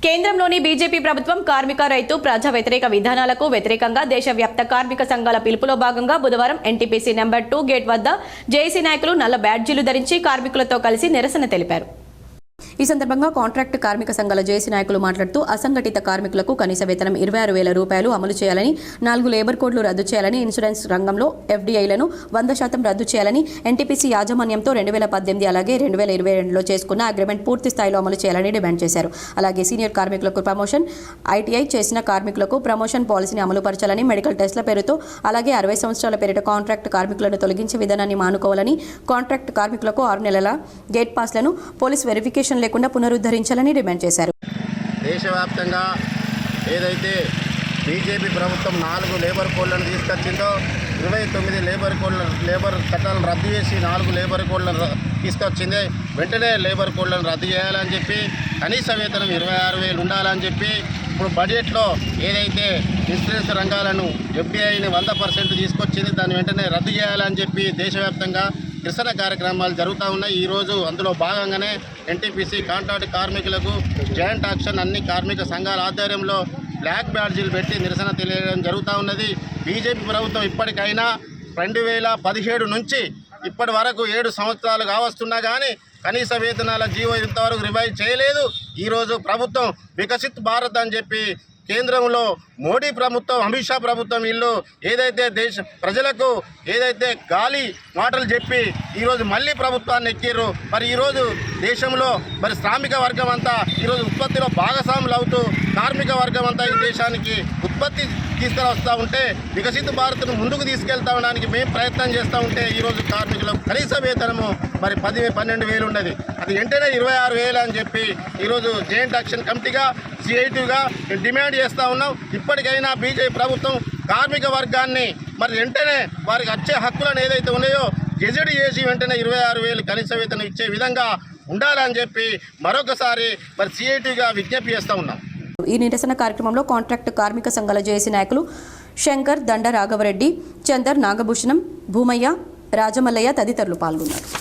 కేంద్రంలోని బీజేపీ ప్రభుత్వం కార్మిక రైతు ప్రజా వ్యతిరేక విధానాలకు వ్యతిరేకంగా దేశవ్యాప్త కార్మిక సంఘాల పిలుపులో భాగంగా బుధవారం ఎన్టీపీసీ నెంబర్ 2 గేట్ వద్ద జేఏసీ నాయకులు నల్ల బ్యాడ్జీలు ధరించి కార్మికులతో కలిసి నిరసన తెలిపారు. ఈ సందర్భంగా కాంట్రాక్ట్ కార్మిక సంఘాల జేఏసీ నాయకులు మాట్లాడుతూ అసంఘటిత కార్మికులకు కనీస వేతనం 26,000 రూపాయలు అమలు చేయాలని, 4 లేబర్ కోడ్లు రద్దు చేయాలని, ఇన్సూరెన్స్ రంగంలో ఎఫ్డీఐలను 100% రద్దు చేయాలని, ఎన్టీపీసీ యాజమాన్యంతో 2018 అలాగే 2022లో చేసుకున్న అగ్రిమెంట్ పూర్తి స్థాయిలో అమలు చేయాలని డిమాండ్ చేశారు. అలాగే సీనియర్ కార్మికులకు ప్రమోషన్, ఐటీఐ చేసిన కార్మికులకు ప్రమోషన్ పాలసీని అమలు పరచాలని, మెడికల్ టెస్ట్ల పేరుతో అలాగే 60 సంవత్సరాల పేరిట కాంట్రాక్ట్ కార్మికులను తొలగించే విధానాన్ని మానుకోవాలని, కాంట్రాక్ట్ కార్మికులకు 6 నెలల గేట్ పాస్లను పోలీస్ వెరిఫికేషన్ లేకుండా పునరుద్ధరించాలని డిమాండ్ చేశారు. దేశవ్యాప్తంగా ఏదైతే బీజేపీ ప్రభుత్వం 4 లేబర్ కోడ్లను తీసుకొచ్చిందో 29 లేబర్ చట్టాలను రద్దు చేసి 4 లేబర్ కోడ్లను తీసుకొచ్చింది. వెంటనే లేబర్ కోడ్లను రద్దు చేయాలని చెప్పి కనీస వేతనం 26,000 ఉండాలని చెప్పి ఇప్పుడు బడ్జెట్లో ఏదైతే ఇన్సూరెన్స్ రంగాలను ఎఫ్డీఐని 100% తీసుకొచ్చింది దాన్ని వెంటనే రద్దు చేయాలని చెప్పి దేశవ్యాప్తంగా నిరసన కార్యక్రమాలు జరుగుతూ ఉన్నాయి. ఈరోజు అందులో భాగంగానే ఎన్టీపీసీ కాంట్రాక్ట్ కార్మికులకు జాయింట్ యాక్షన్ అన్ని కార్మిక సంఘాల ఆధ్వర్యంలో బ్లాక్ బ్యాడ్జీలు పెట్టి నిరసన తెలియడం జరుగుతూ ఉన్నది. బీజేపీ ప్రభుత్వం ఇప్పటికైనా 2017 నుంచి ఇప్పటి వరకు 7 సంవత్సరాలు కావస్తున్నా కానీ కనీస వేతనాల జీవో ఇంతవరకు రివైజ్ చేయలేదు. ఈరోజు ప్రభుత్వం వికసిత్ భారత్ అని చెప్పి కేంద్రంలో మోడీ ప్రభుత్వం, అమిత్ షా ప్రభుత్వం వీళ్ళు ఏదైతే దేశ ప్రజలకు ఏదైతే గాలి మాటలు చెప్పి ఈరోజు మళ్ళీ ప్రభుత్వాన్ని ఎక్కిర్రు. మరి ఈరోజు దేశంలో మరి శ్రామిక వర్గం అంతా ఈరోజు ఉత్పత్తిలో భాగస్వాములు అవుతూ కార్మిక వర్గం అంతా ఈ దేశానికి ఉత్పత్తి తీసుకువస్తూ ఉంటే వికసిత భారత్ను ముందుకు తీసుకెళ్తా ఉండడానికి మేము ప్రయత్నం చేస్తూ ఉంటే ఈరోజు కార్మికులకు కనీస వేతనము మరి 12,000 ఉన్నది. అది వెంటనే 26,000 అని చెప్పి ఈరోజు జాయింట్ యాక్షన్ కమిటీగా సిఐటిగా డిమాండ్ చేస్తూ ఉన్నాం. ఇప్పటికైనా బీజేపీ ప్రభుత్వం కార్మిక వర్గాన్ని మరి వెంటనే వారికి వచ్చే హక్కులను ఏదైతే ఉన్నాయో గెజెట్ చేసి వెంటనే 26,000 కనీస వేతనం ఇచ్చే విధంగా ఉండాలని చెప్పి మరొకసారి మరి సిఐటిగా విజ్ఞప్తి చేస్తూ ఉన్నాం. ఈ నిరసన కార్యక్రమంలో కాంట్రాక్ట్ కార్మిక సంఘాల జేఏసీ నాయకులు శంకర్, దండ రాఘవరెడ్డి, చందర్, నాగభూషణం, భూమయ్య, రాజమల్లయ్య తదితరులు పాల్గొన్నారు.